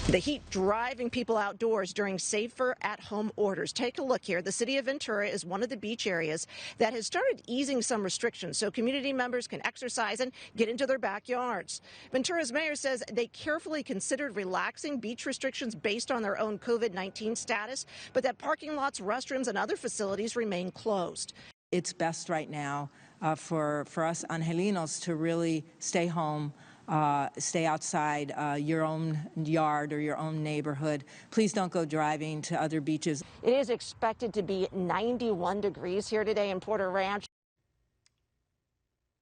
The heat driving people outdoors during safer at-home orders. Take a look here. The city of Ventura is one of the beach areas that has started easing some restrictions so community members can exercise and get into their backyards. Ventura's mayor says they carefully considered relaxing beach restrictions based on their own COVID-19 status, but that parking lots, restrooms, and other facilities remain closed. It's best right now for us Angelinos to really stay home, stay outside your own yard or your own neighborhood. Please don't go driving to other beaches. It is expected to be 91 degrees here today in Porter Ranch.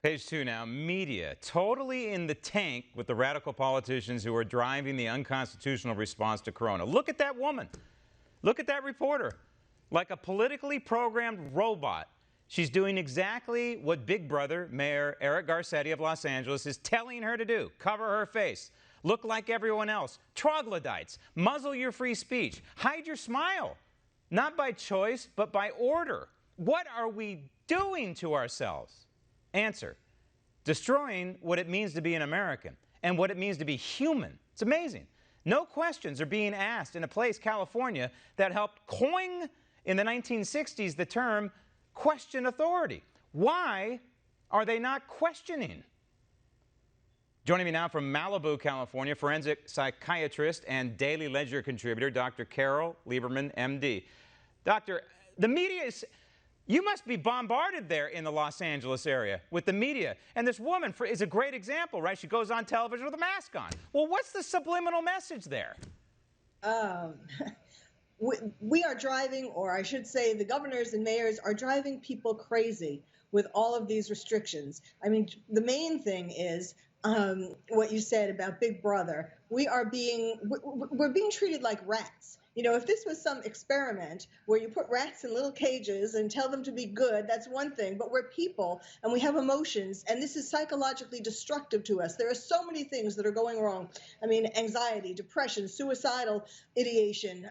Page 2 now. Media totally in the tank with the radical politicians who are driving the unconstitutional response to Corona. Look at that woman. Look at that reporter. Like a politically programmed robot. She's doing exactly what Big Brother Mayor Eric Garcetti of Los Angeles is telling her to do. Cover her face. Look like everyone else. Troglodytes. Muzzle your free speech. Hide your smile. Not by choice, but by order. What are we doing to ourselves? Answer. Destroying what it means to be an American and what it means to be human. It's amazing. No questions are being asked in a place, California, that helped coin in the 1960s the term question authority. Why are they not questioning? Joining me now from Malibu, California, forensic psychiatrist and Daily Ledger contributor, Dr. Carole Lieberman, M.D. Doctor, the media is... You must be bombarded there in the Los Angeles area with the media. And this woman is a great example, right? She goes on television with a mask on. Well, what's the subliminal message there? We are driving, or I should say the governors and mayors are driving people crazy with all of these restrictions. I mean, the main thing is what you said about Big Brother. We're being treated like rats. You know, if this was some experiment where you put rats in little cages and tell them to be good, that's one thing. But we're people and we have emotions, and this is psychologically destructive to us. There are so many things that are going wrong. I mean, anxiety, depression, suicidal ideation,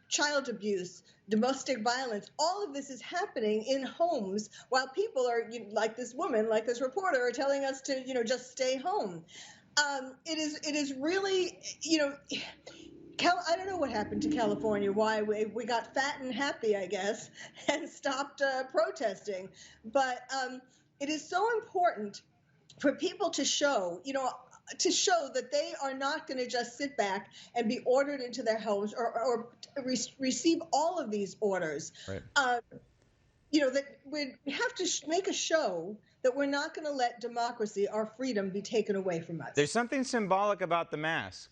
child abuse, domestic violence. All of this is happening in homes while people are, like this woman, like this reporter, are telling us to, just stay home. It is really, I don't know what happened to California, why we got fat and happy, I guess, and stopped protesting. But it is so important for people to show, that they are not going to just sit back and be ordered into their homes or receive all of these orders. Right. That we have to make a show that we're not going to let democracy, our freedom, be taken away from us. There's something symbolic about the mask.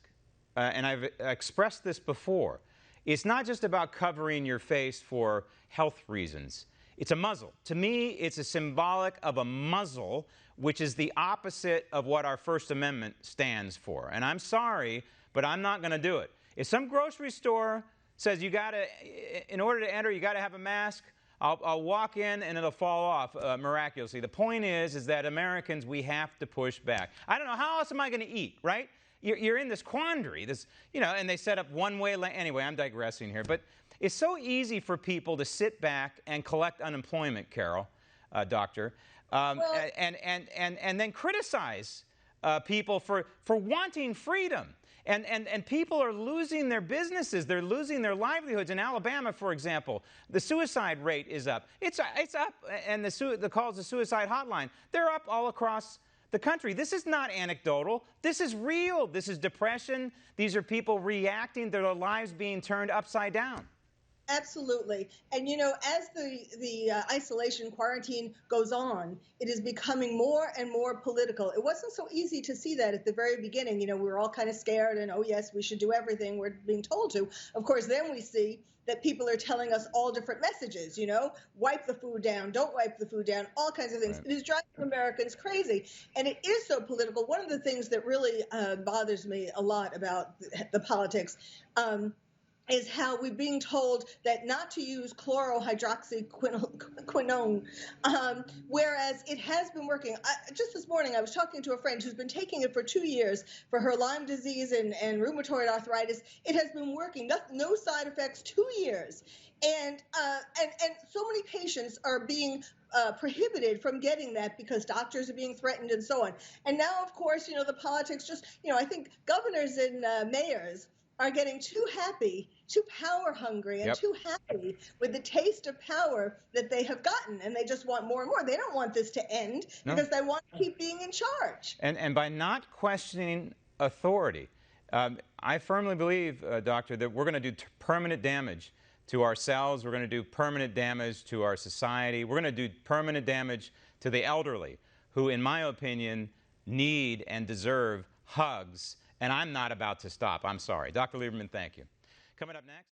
And I've expressed this before. It's not just about covering your face for health reasons. It's a muzzle. To me, it's a symbolic of a muzzle, which is the opposite of what our First Amendment stands for. And I'm sorry, but I'm not going to do it. If some grocery store says in order to enter, you got to have a mask, I'll walk in and it'll fall off miraculously. The point is that Americans, we have to push back. I don't know, how else am I going to eat, right? You're in this quandary, and they set up one-way lane. Anyway, I'm digressing here. But it's so easy for people to sit back and collect unemployment, Carole, Doctor, and then criticize people for wanting freedom. And people are losing their businesses. They're losing their livelihoods. In Alabama, for example, the suicide rate is up. It's up, and the calls to suicide hotline, they're up all across the country. This is not anecdotal. This is real. This is depression. These are people reacting to their lives being turned upside down. Absolutely. And, as the isolation quarantine goes on, it is becoming more and more political. It wasn't so easy to see that at the very beginning. We were all kind of scared and, oh, yes, we should do everything we're being told to. Of course, then we see that people are telling us all different messages, wipe the food down, don't wipe the food down, all kinds of things. Right. It is driving Americans crazy. And it is so political. One of the things that really bothers me a lot about the politics is how we're being told that not to use chlorohydroxyquinone, whereas it has been working. Just this morning, I was talking to a friend who's been taking it for 2 years for her Lyme disease and rheumatoid arthritis. It has been working, no side effects, 2 years. And so many patients are being prohibited from getting that because doctors are being threatened and so on. And now, of course, the politics I think governors and mayors are getting too happy, too power hungry, and too happy with the taste of power that they have gotten, and they just want more and more. They don't want this to end because they want to keep being in charge. And by not questioning authority, I firmly believe, Doctor, that we're going to do permanent damage to ourselves. We're going to do permanent damage to our society. We're going to do permanent damage to the elderly, who, in my opinion, need and deserve hugs. And I'm not about to stop. I'm sorry. Dr. Lieberman, thank you. Coming up next.